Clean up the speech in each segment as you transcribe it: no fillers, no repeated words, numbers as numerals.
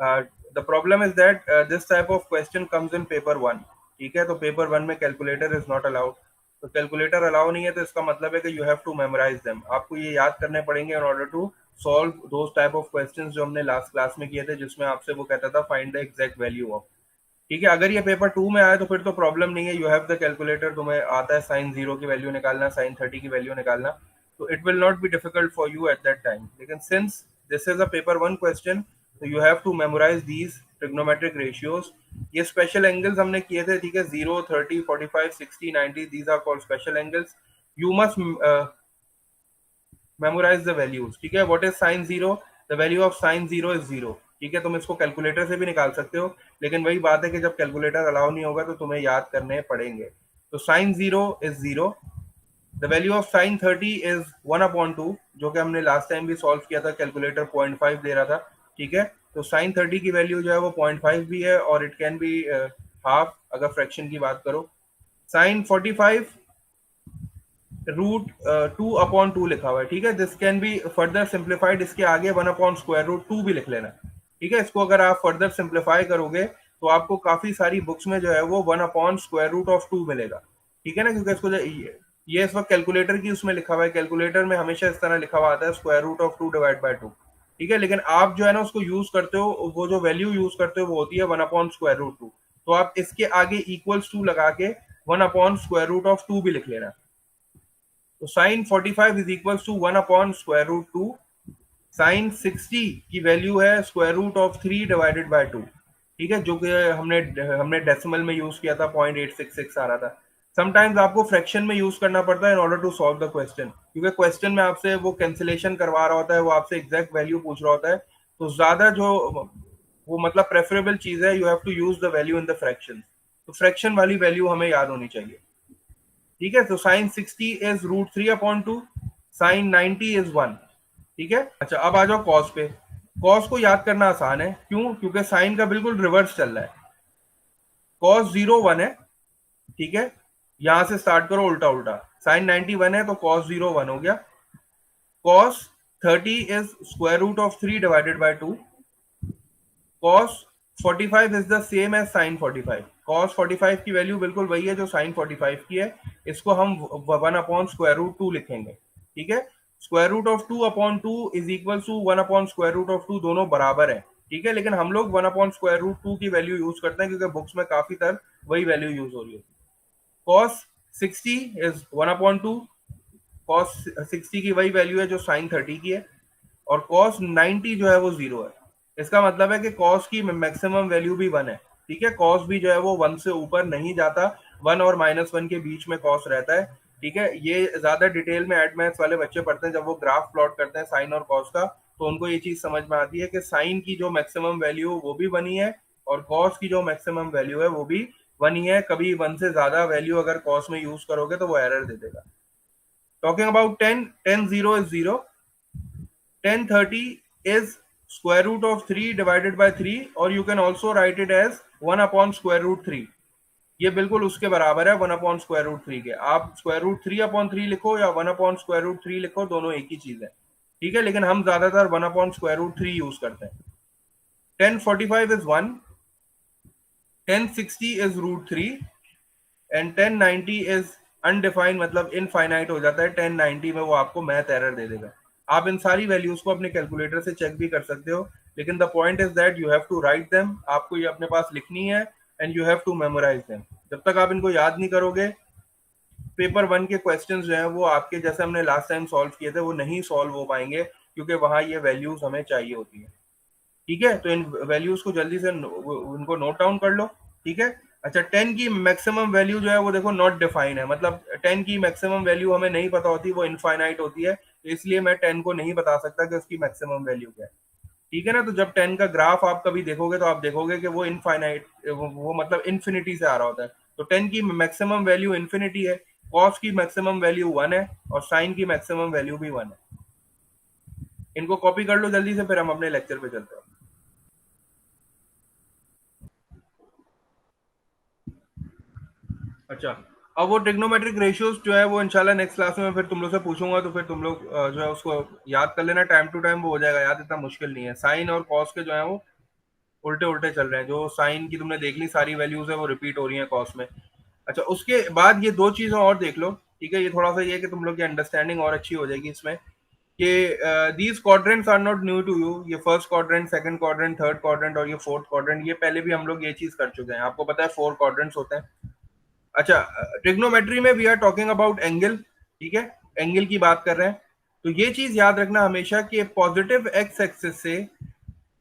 The problem is that this type of question comes in paper one. ठीक है, तो paper one में calculator is not allowed. तो calculator allow नहीं है तो इसका मतलब है कि you have to memorise them. आपको ये याद करने पड़ेंगे in order to solve those type of questions जो हमने लास्ट क्लास में किए थे, जिसमें आपसे वो कहता था find the exact value of. ठीक है, अगर ये पेपर टू में आया तो फिर तो प्रॉब्लम नहीं है, यू हैव द कैलकुलेटर, तुम्हें आता है साइन जीरो की वैल्यू निकालना, साइन 30 की वैल्यू निकालना, तो it will not be difficult for you at that time. लेकिन since this is a paper one question, तो you have to memorise these trigonometric ratios. ये स्पेशल एंगल्स हमने किए थे, ठीक है, 0, 30, 45, 60, 90, these are called special angles. You must memorise the values. ठीक है, what is sine zero? The value of sine zero is zero. ठीक है, तुम इसको कैलकुलेटर से भी निकाल सकते हो, लेकिन वही बात है कि जब कैलकुलेटर अलाउ नहीं होगा तो तुम्हें याद करने पड़ेंगे। तो sign zero is zero. The value of sign 30 is 1/2, जो कि हमने लास्ट टाइम भी सॉल्व किया था, कैलकुलेटर 0.5 दे रहा था। ठीक है, तो साइन 30 की वैल्यू जो है वो 0.5 भी है, और इट कैन बी हाफ अगर फ्रैक्शन की बात करो। साइन 45 रूट 2/2 लिखा हुआ है। ठीक है, this can be further simplified, इसके आगे 1/√2 भी लिख लेना। ठीक है, इसको अगर आप फर्दर सिंप्लीफाई करोगे तो आपको काफी सारी बुक्स में जो है वो 1/√2 मिलेगा। ठीक है ना, क्योंकि इसको ये इस वक्त कैलकुलेटर की उसमें लिखा हुआ है, कैलकुलेटर में हमेशा इस तरह लिखा हुआ आता है √2/2। ठीक है, लेकिन आप जो है ना उसको यूज करते हो, वो जो वैल्यू यूज करते हो वो होती है 1/√2। तो आप इसके आगे इक्वल्स टू लगा के 1/√2 भी लिख लेना। तो sine 45 is equal to 1/√2। Sine 60 की वैल्यू है √3/2। ठीक है, जो कि हमने हमने डेसिमल में यूज किया था, 0.866 आ रहा था। समटाइम्स आपको फ्रैक्शन में यूज करना पड़ता है in order to solve the question, क्योंकि क्वेश्चन में आपसे वो कैंसिलेशन करवा रहा होता है, वो आपसे एग्जैक्ट वैल्यू पूछ रहा होता है। तो ज्यादा जो वो मतलब प्रेफरेबल चीज है, you have to use the value in the fraction. तो फ्रैक्शन वाली वैल्यू हमें याद होनी चाहिए। ठीक है, तो साइन 60 इज √3/2, साइन 90 इज 1। ठीक है, अच्छा अब आ जाओ कॉस पे। कॉस को याद करना आसान है, क्यों? क्योंकि साइन का बिल्कुल रिवर्स चल रहा है। कॉस 0 1 है। ठीक है, यहां से स्टार्ट करो उल्टा उल्टा। साइन 91 है तो कॉस 0 1 हो गया। Cos 30 is √3/2। cos 45 is the same as sine 45। cos 45 की वैल्यू बिल्कुल वही है जो साइन 45 की है। इसको हम 1/√2 लिखेंगे। ठीक है, √2/2 इज इक्वल टू 1/√2, दोनों बराबर है। ठीक है, लेकिन हम लोग 1/√2 की वैल्यू यूज करते हैं, क्योंकि बुक्स में काफी तर वही वैल्यू यूज हो रही है। cos 60 is 1/2। cos 60 की वही वैल्यू है जो साइन 30 की है। और cos 90 जो है वो 0 है। इसका मतलब है कि cos की मैक्सिमम वैल्यू भी 1 है। ठीक है, cos भी जो है वो 1 से ऊपर नहीं जाता, 1 और -1 के बीच में cos रहता है। ठीक है, ये ज्यादा डिटेल में एड मैथ्स वाले बच्चे पढ़ते हैं, जब वो ग्राफ प्लॉट करते हैं साइन और cos का, तो उनको ये चीज समझ में आती है कि साइन की जो मैक्सिमम वैल्यू वो भी 1 ही है, और cos की जो मैक्सिमम वैल्यू है वो भी 1 ही है। कभी 1 से ज्यादा वैल्यू अगर cos में यूज करोगे तो वो एरर दे देगा। Talking about 10, 10 0 is 0। 1030 is √3/3, और you can also write it as 1/√3। ये बिल्कुल उसके बराबर है 1/√3 के। आप √3/3 लिखो या 1/√3 लिखो, दोनों एक ही चीज है। ठीक है, लेकिन हम ज्यादातर 1/√3 यूज करते हैं। 1045 is 1। 1060 is √3, and 1090 is undefined, मतलब इनफाइनाइट हो जाता है। 1090 में वो आपको मैथ एरर दे देगा। आप इन सारी वैल्यूज को अपने कैलकुलेटर से चेक भी कर सकते हो, लेकिन the point is that you have to write them. आपको ये अपने पास लिखनी है, and you have to memorise them. जब तक आप इनको याद नहीं करोगे, पेपर वन के क्वेश्चंस जो हैं वो आपके, जैसे हमने लास्ट टाइम सॉल्व किए थे, वो नहीं सॉल्व हो पाएंगे, क्योंकि वहां ये वैल्यूज हमें चाहिए होती है। ठीक है, तो इन वैल्यूज को जल्दी से उनको नोट डाउन कर लो। ठीक है, अच्छा 10 की मैक्सिमम वैल्यू जो है वो देखो नॉट डिफाइन है, मतलब 10 की मैक्सिमम वैल्यू हमें नहीं पता होती, वो इनफाइनाइट होती है, तो इसलिए मैं 10 को नहीं बता सकता कि उसकी मैक्सिमम वैल्यू क्या है। ठीक है ना, तो जब 10 का ग्राफ आप कभी देखोगे तो आप देखोगे कि वो इनफाइनाइट, वो मतलब इन्फिनिटी से आ रहा होता है। तो 10 की मैक्सिमम वैल्यू इन्फिनिटी है, कॉस की मैक्सिमम वैल्यू 1 है, और साइन की मैक्सिमम वैल्यू भी 1 है। इनको कॉपी कर लो जल्दी से, फिर हम अपने लेक्चर पे चलते हैं। अच्छा, अब वो ट्रिग्नोमेट्रिक रेशियोज जो है वो इंशाल्लाह नेक्स्ट क्लास में फिर तुम लोग से पूछूंगा, तो फिर तुम लोग जो है उसको याद कर लेना, टाइम टू टाइम वो हो जाएगा याद, इतना मुश्किल नहीं है। साइन और कॉस के जो है वो उल्टे उल्टे चल रहे हैं, जो साइन की तुमने देख ली सारी वैल्यूज है वो रिपीट हो रही है कॉस में। अच्छा, उसके बाद ये दो चीजें और देख लो, ठीक है, ये थोड़ा सा ये है कि तुम लोग की अंडरस्टैंडिंग और अच्छी हो जाएगी इसमें, कि these quadrants are not new to you. ये first quadrant, second quadrant, third quadrant और ये फोर्थ क्वाड्रेंट, ये पहले भी हम लोग ये चीज कर चुके हैं, आपको पता है 4 क्वाड्रेंट्स होते हैं। अच्छा, ट्रिग्नोमेट्री में we are talking about angle, ठीक है, एंगल की बात कर रहे हैं। तो ये चीज याद रखना हमेशा कि पॉजिटिव एक्स एक्सिस से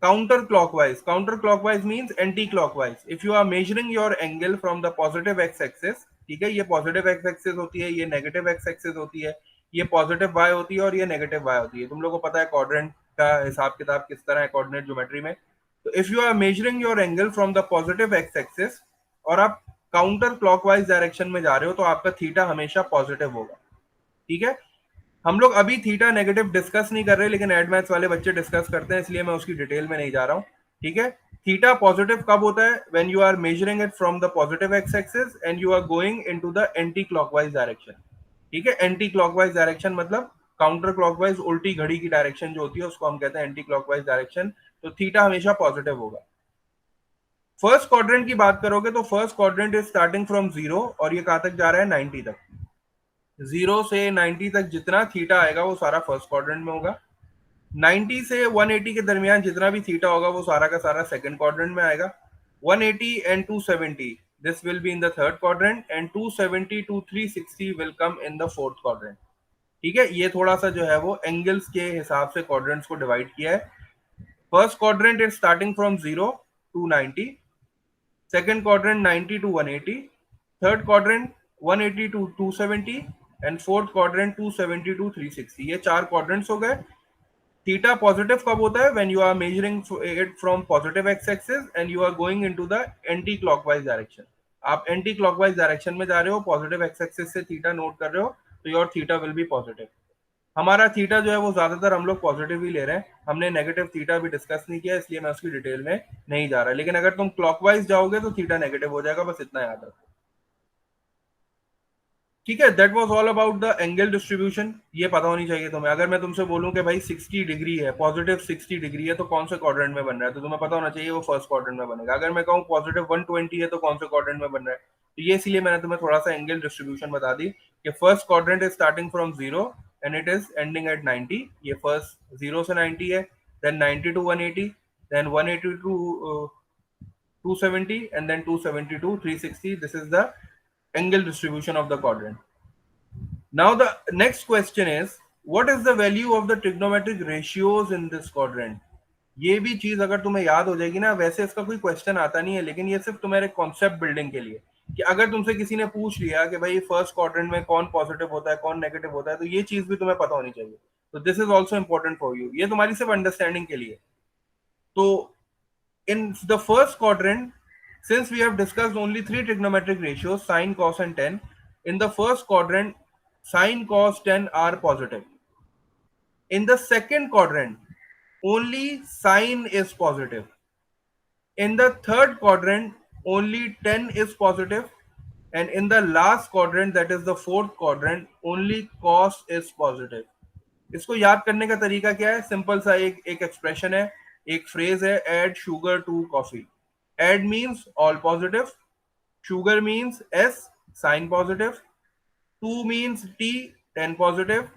counter clockwise, counter clockwise means anti clockwise, if you are measuring your angle from the positive x axis, ठीक है, ये पॉजिटिव एक्स एक्सिस होती है, ये नेगेटिव एक्स एक्सिस होती है, ये पॉजिटिव वाई होती है और ये नेगेटिव वाई होती है। तुम लोगों को पता है क्वाड्रेंट का हिसाब किताब किस तरह है कोऑर्डिनेट ज्योमेट्री में। तो if you are measuring your angle from the positive x axis और आप काउंटर क्लॉकवाइज डायरेक्शन में जा रहे हो, तो आपका थीटा हमेशा पॉजिटिव होगा, ठीक है। हम लोग अभी थीटा नेगेटिव डिस्कस नहीं कर रहे, लेकिन एड मैथ्स वाले बच्चे डिस्कस करते हैं, इसलिए मैं उसकी डिटेल में नहीं जा रहा हूँ, ठीक है। थीटा पॉजिटिव कब होता है? When you are measuring it from the positive x axis and you are going into the anti clockwise direction, ठीक है। एंटी क्लॉकवाइज डायरेक्शन मतलब काउंटर क्लॉकवाइज, उल्टी घड़ी की डायरेक्शन जो होती है उसको हम कहते हैं एंटी क्लॉकवाइज डायरेक्शन। तो थीटा हमेशा पॉजिटिव होगा। फर्स्ट क्वाड्रेंट की बात करोगे तो first quadrant is starting from zero और ये कहां तक जा रहा है? 90 तक। जीरो से 90 तक जितना थीटा आएगा वो सारा फर्स्ट क्वाड्रेंट में होगा। 90 से 180 के दरमियान जितना भी थीटा होगा वो सारा का सारा सेकंड क्वाड्रेंट में आएगा। 180 and 270 this will be in the third quadrant and 270 to 360 will come in the fourth quadrant, ठीक है। ये थोड़ा सा जो है वो एंगल्स के हिसाब से क्वाड्रेंट्स को डिवाइड किया है। First quadrant is starting from 0 to 90, second quadrant 90 to 180, third quadrant 180 to 270 and fourth quadrant 270 to 360। ये चार quadrants हो गए। थीटा पॉजिटिव कब होता है? When you are measuring it from positive x axis and you are going into the anti clockwise direction. आप anti clockwise direction में जा रहे हो, पॉजिटिव एक्स एक्सिस से थीटा नोट कर रहे हो, तो your theta will be positive. हमारा थीटा जो है वो ज्यादातर हम लोग पॉजिटिव ही ले रहे हैं, हमने नेगेटिव थीटा भी डिस्कस नहीं किया, इसलिए मैं उसकी डिटेल में नहीं जा रहा। लेकिन अगर तुम क्लॉकवाइज जाओगे तो थीटा नेगेटिव हो जाएगा, बस इतना याद रखो, ठीक है। That was all about the angle distribution. ये पता होनी चाहिए तुम्हें। अगर मैं तुमसे बोलूं कि भाई 60 डिग्री है, पॉजिटिव 60 डिग्री है, तो कौन से क्वाड्रेंट में बन रहा है, तो तुम्हें पता होना चाहिए वो फर्स्ट क्वाड्रेंट में बनेगा। अगर मैं कहूँ पॉजिटिव 120 है तो कौन से क्वाड्रेंट में बन रहा है, तो ये इसलिए मैंने तुम्हें थोड़ा सा एंगल डिस्ट्रीब्यूशन बता दी कि first quadrant is starting from 0 and it is ending at 90। ये फर्स्ट 0 से 90 है, then 90 to 180, then 180 to 270 and then 270 to 360। This is the angle distribution of the quadrant. Now the next question is, what is the value of the trigonometric ratios in this quadrant? ये भी चीज अगर तुम्हें याद हो जाएगी ना, वैसे इसका कोई क्वेश्चन आता नहीं है, लेकिन ये सिर्फ तुम्हारे कॉन्सेप्ट बिल्डिंग के लिए, कि अगर तुमसे किसी ने पूछ लिया कि भाई फर्स्ट क्वाड्रेंट में कौन पॉजिटिव होता है कौन नेगेटिव होता है, तो ये चीज भी तुम्हें पता होनी चाहिए। तो this is also important for you, ये तुम्हारी सिर्फ अंडरस्टैंडिंग के लिए। तो in the first quadrant, since we have discussed only three trigonometric ratios, sine, cos and tan, in the first quadrant sine, cos, tan are positive. In the second quadrant only sine is positive. In the third quadrant only tan is positive, and in the last quadrant, that is the fourth quadrant, only cos is positive. इसको याद करने का तरीका क्या है? Simple सा एक एक एक्सप्रेशन है, एक फ्रेज है, add sugar to coffee. Add means all positive, sugar means S sine positive, to means T tan positive,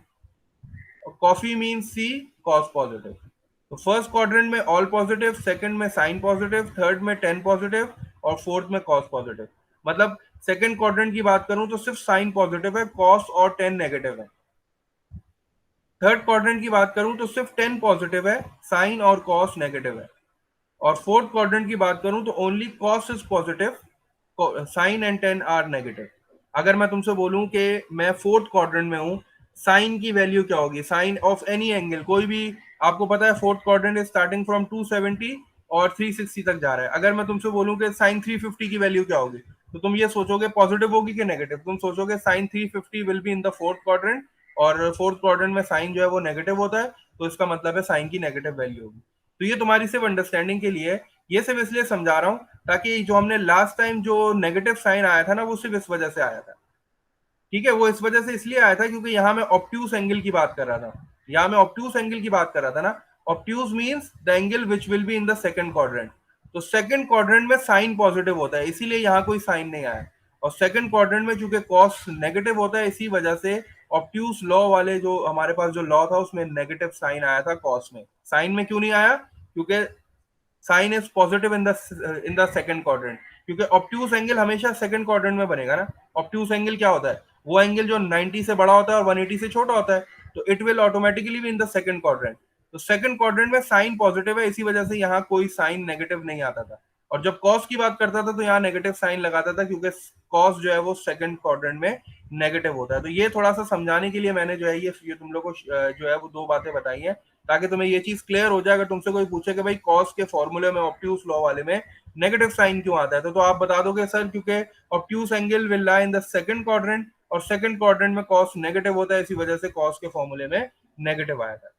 coffee means C cos positive. तो फर्स्ट क्वाड्रेंट में ऑल पॉजिटिव, सेकंड में sine positive, third में tan positive और fourth में cos positive. मतलब second quadrant की बात करूं तो सिर्फ साइन पॉजिटिव है, कॉस और टेन नेगेटिव है। थर्ड क्वाड्रेंट की बात करूं तो सिर्फ टेन पॉजिटिव है, साइन और कॉस नेगेटिव है। और फोर्थ क्वाड्रेंट की बात करूं तो only cos is positive, sine and tan are negative. अगर मैं तुमसे बोलूं कि मैं फोर्थ क्वाड्रेंट में हूं, साइन की वैल्यू क्या होगी? साइन ऑफ एनी एंगल, कोई भी, आपको पता है fourth quadrant is starting from 270 और 360 तक जा रहा है। अगर मैं तुमसे बोलूं कि साइन 350 की वैल्यू क्या होगी, तो तुम ये सोचोगे पॉजिटिव होगी कि नेगेटिव? तुम सोचोगे sine 350 will be in the fourth quadrant, और फोर्थ क्वाड्रेंट में साइन जो है वो नेगेटिव होता है, तो इसका मतलब है साइन की नेगेटिव वैल्यू होगी। तो ये तुम्हारी सिर्फ अंडरस्टैंडिंग के लिए, ये सिर्फ इसलिए समझा रहा हूं ताकि जो हमने लास्ट टाइम जो नेगेटिव साइन आया था ना, वो सिर्फ इस वजह से आया था, ठीक है। वो इस वजह से इसलिए आया था क्योंकि यहाँ मैं ऑब्ट्यूस एंगल की बात कर रहा था, यहाँ मैं ऑब्ट्यूस एंगल की बात कर रहा था ना। Obtuse means the angle which will be in the second quadrant. तो सेकंड क्वाड्रेंट में साइन पॉजिटिव होता है, इसीलिए यहाँ कोई साइन नहीं आया। और सेकंड क्वाड्रेंट में चूंकि कॉस नेगेटिव होता है, इसी वजह से ऑब्ट्यूस लॉ वाले जो हमारे पास जो लॉ था उसमें नेगेटिव साइन आया था कॉस में। साइन में क्यों नहीं आया? क्योंकि sine is positive in the second quadrant, क्योंकि ऑब्ट्यूस एंगल हमेशा सेकंड क्वाड्रेंट में बनेगा ना। ऑब्ट्यूस एंगल क्या होता है? वो एंगल जो 90 से बड़ा होता है और 180 से छोटा होता है, तो it will automatically B in the second quadrant. तो सेकंड क्वाड्रेंट में साइन पॉजिटिव है, इसी वजह से यहाँ कोई साइन नेगेटिव नहीं आता था। और जब कॉस की बात करता था तो यहाँ नेगेटिव साइन लगाता था, क्योंकि कॉस जो है वो सेकंड क्वाड्रेंट में नेगेटिव होता है। तो ये थोड़ा सा समझाने के लिए मैंने जो है ये तुम लोग को जो है वो दो बातें बताई हैं, ताकि तुम्हें ये चीज क्लियर हो जाए। अगर तुमसे कोई पूछे कि भाई कॉस के फॉर्मूले में ऑब्ट्यूस लॉ वाले में नेगेटिव साइन क्यों आता है, तो आप बता दोगे सर क्योंकि obtuse angle will lie in the second quadrant, और सेकंड क्वाड्रेंट में कॉस नेगेटिव होता है, इसी वजह से कॉस के फॉर्मूले में नेगेटिव आया था।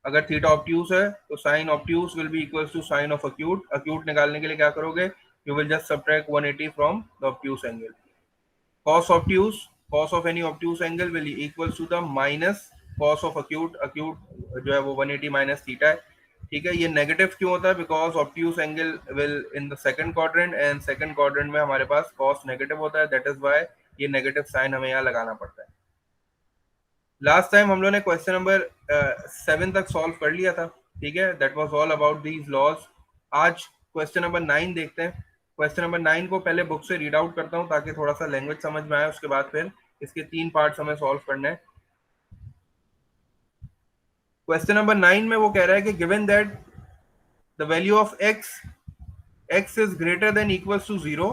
अगर थीटा ऑब्ट्यूस है तो sine obtuse will be equal to sine of acute. Acute निकालने के लिए क्या करोगे? You will just subtract 180 from the obtuse angle. cos obtuse, cos of any obtuse angle will equals to the minus cos of acute। acute जो है वो 180 minus theta है, ठीक है। ये नेगेटिव क्यों होता है? Because obtuse angle will in the second quadrant, and second quadrant में हमारे पास cos नेगेटिव होता है, दैट इज व्हाई ये नेगेटिव साइन हमें यहाँ लगाना पड़ता है। लास्ट टाइम हम लोग ने क्वेश्चन नंबर 7 तक सॉल्व कर लिया था, ठीक है। That was all about these laws. आज क्वेश्चन नंबर 9 देखते हैं। क्वेश्चन नंबर 9 को पहले बुक से रीड आउट करता हूँ ताकि थोड़ा सा लैंग्वेज समझ में आए, उसके बाद फिर इसके 3 पार्ट्स हमें सॉल्व करने हैं। क्वेश्चन नंबर 9 में वो कह रहा है कि given that the value of x is greater than equals to 0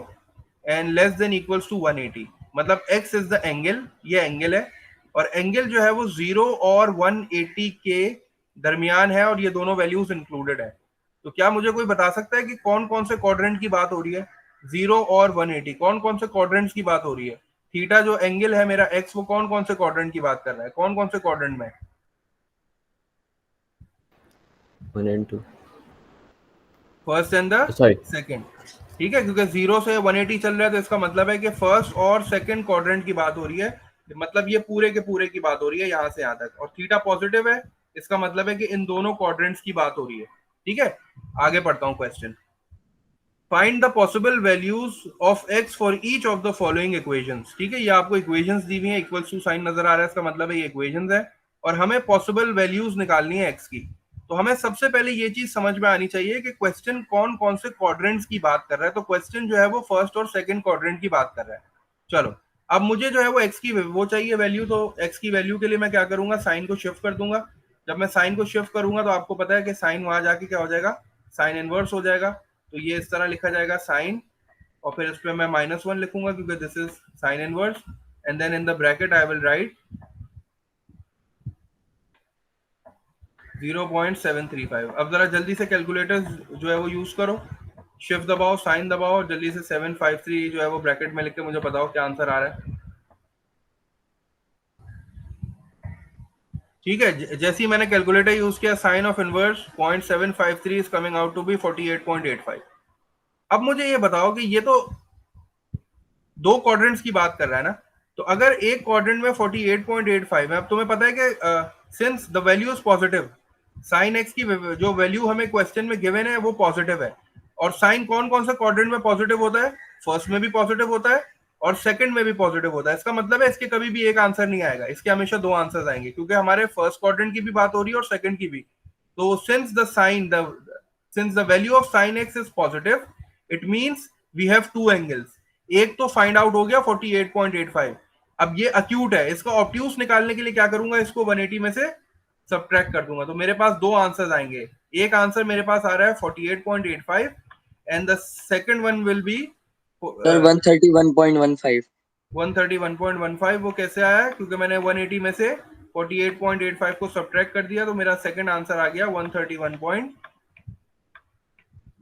and less than equals to 180। मतलब x इज द एंगल, ये एंगल है, और एंगल जो है वो 0 और 180 के दरमियान है, और ये दोनों वैल्यूज इंक्लूडेड है। तो क्या मुझे कोई बता सकता है कि कौन कौन से क्वाड्रेंट की बात हो रही है? 0 और 180 कौन कौन से क्वाड्रेंट्स की बात हो रही है? थीटा जो एंगल है मेरा x, वो कौन कौन से क्वाड्रेंट की बात कर रहा है? कौन कौन से क्वाड्रेंट में? 1 and 2, first and the sorry, second, ठीक है। क्योंकि 0 से 180 चल रहा है, तो इसका मतलब है कि फर्स्ट और सेकंड क्वाड्रेंट की बात हो रही है। मतलब ये पूरे के पूरे की बात हो रही है यहाँ से यहाँ तक। और थीटा पॉजिटिव है, इसका मतलब है कि इन दोनों क्वाड्रेंट्स की बात हो रही है, ठीक है। आगे पढ़ता हूँ question. Find the possible values of x for each of the following equations, ठीक है। ये आपको इक्वेशंस दी हुई है, इक्वल टू साइन नजर आ रहा है, इसका मतलब है ये इक्वेशंस है, और हमें पॉसिबल वैल्यूज निकालनी है x की। तो हमें सबसे पहले ये चीज समझ में आनी चाहिए कि क्वेश्चन कौन कौन से क्वाड्रेंट्स की बात कर रहा है। तो क्वेश्चन जो है वो फर्स्ट और सेकंड क्वाड्रेंट की बात कर रहा है। चलो, अब मुझे जो है वो x की वो चाहिए वैल्यू। तो x की वैल्यू के लिए मैं क्या करूंगा? साइन को शिफ्ट कर दूंगा। जब मैं साइन को शिफ्ट करूंगा तो आपको पता है कि साइन वहां जाके क्या हो जाएगा? साइन इनवर्स हो जाएगा। तो ये इस तरह लिखा जाएगा साइन, और फिर इस पे मैं -1 लिखूंगा क्योंकि this is sine inverse, and then in the bracket I will write 0.735। अब जरा जल्दी से कैलकुलेटर जो है वो यूज करो, शिफ्ट दबाओ, साइन दबाओ, और जल्दी से 753 जो है वो ब्रैकेट में लिख के मुझे बताओ क्या आंसर आ रहा है। ठीक है, जैसे ही मैंने कैलकुलेटर यूज किया, sine of inverse 0.753 is coming out to be 48.85। अब मुझे ये बताओ कि ये तो दो क्वाड्रेंट्स की बात कर रहा है ना, तो अगर एक क्वाड्रेंट में 48.85 है, अब तुम्हें पता है कि since the value is positive, sine x की जो वैल्यू हमें क्वेश्चन में गिवन है वो पॉजिटिव है। और साइन कौन कौन से क्वाड्रेंट में पॉजिटिव होता है? फर्स्ट में भी पॉजिटिव होता है और सेकंड में भी पॉजिटिव होता है। इसका मतलब है इसके कभी भी एक आंसर नहीं आएगा, इसके हमेशा दो आंसर्स आएंगे, क्योंकि हमारे फर्स्ट क्वाड्रेंट की भी बात हो रही है और सेकंड की भी। तो since the value of sine x is positive, it means we have two angles. एक तो फाइंड आउट हो गया 48.85। अब ये अक्यूट है, इसका ऑब्ट्यूस निकालने के लिए क्या करूंगा? इसको 180 में से सब्ट्रैक्ट कर दूंगा, तो मेरे पास दो आंसर्स आएंगे। एक आंसर मेरे पास आ रहा है 48.85 and the second one will be sir, 131.15, 131.15। वो कैसे आया? क्योंकि मैंने 180 में से 48.85 को सब्ट्रैक्ट कर दिया, तो मेरा सेकंड आंसर आ गया 131।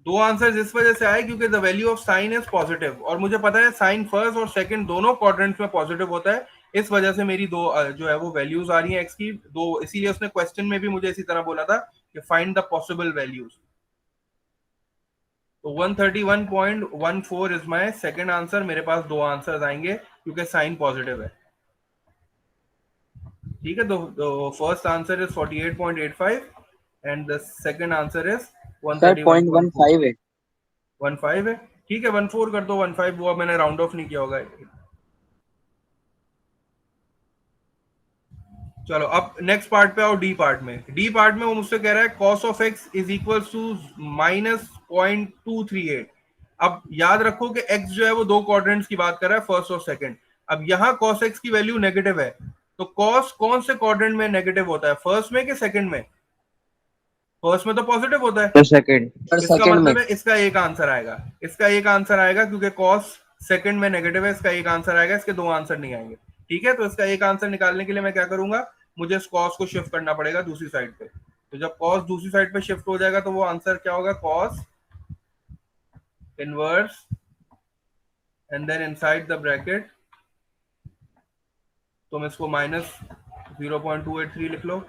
दो आंसर इस वजह से आए क्योंकि the value of sign is positive, और मुझे पता है साइन फर्स्ट और सेकंड दोनों क्वाड्रेंट्स में पॉजिटिव होता है। इस वजह से मेरी दो जो है वो वैल्यूज आ रही हैं एक्स की दो, इसीलिए उसने क्वेश्चन में भी मुझे इसी तरह बोला था कि फाइंड द पॉसिबल वैल्यूज। तो 131.14 इज माय सेकंड आंसर। मेरे पास दो आंसर्स आएंगे क्योंकि साइन पॉजिटिव है, ठीक है। तो first answer is 48.85 and the second answer is sir 131.4। 0.15 है। 15 है, ठीक है 14 कर दो, 15 वो मैंने राउंड ऑफ नहीं किया होगा। चलो अब नेक्स्ट पार्ट पे आओ, डी पार्ट में। डी पार्ट में वो मुझसे कह रहा है cos of x is equal to -0.238। अब याद रखो कि x जो है वो दो क्वाड्रेंट्स की बात कर रहा है, फर्स्ट और सेकंड। अब यहाँ cos x की वैल्यू नेगेटिव है, तो cos कौन से क्वाड्रेंट में नेगेटिव होता है, फर्स्ट में कि सेकंड में? फर्स्ट में तो पॉजिटिव होता है। पर सेकंड, पर इसका सेकंड में। मतलब है इसका एक आंसर आएगा, इसका एक आंसर आएगा, क्योंकि cos सेकंड में नेगेटिव है, इसका एक आंसर आएगा, इसके दो आंसर नहीं आएंगे। ठीक है, तो इसका एक आंसर निकालने के लिए मैं क्या करूंगा, मुझे इस cos को शिफ्ट करना पड़ेगा दूसरी साइड पे। तो जब cos दूसरी साइड पे शिफ्ट हो जाएगा तो वो आंसर क्या होगा, cos inverse and then inside the bracket तुम इसको -0.283 लिख लो।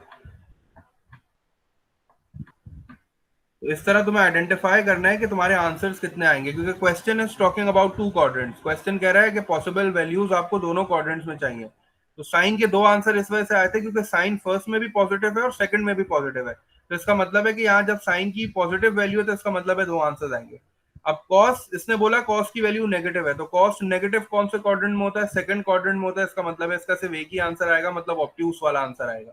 तो इस तरह तुम्हें आइडेंटिफाई करना है कि तुम्हारे आंसर्स कितने आएंगे, क्योंकि question is talking about two quadrants. Question कह रहा है कि पॉसिबल वैल्यूज आपको दोनों क्वाड्रेंट्स में चाहिए। तो साइन के दो आंसर इस वजह से आए थे क्योंकि साइन फर्स्ट में भी पॉजिटिव है और सेकंड में भी पॉजिटिव है। तो इसका मतलब है कि यहाँ जब साइन की पॉजिटिव वैल्यू है तो इसका मतलब है दो आंसर आएंगे। अब कॉस, इसने बोला कॉस की वैल्यू नेगेटिव है, तो कॉस नेगेटिव कौन से क्वाड्रेंट में होता है, सेकंड क्वाड्रेंट में होता है। इसका मतलब है इसका सिर्फ एक ही आंसर आएगा, मतलब ऑब्ट्यूस वाला आंसर आएगा।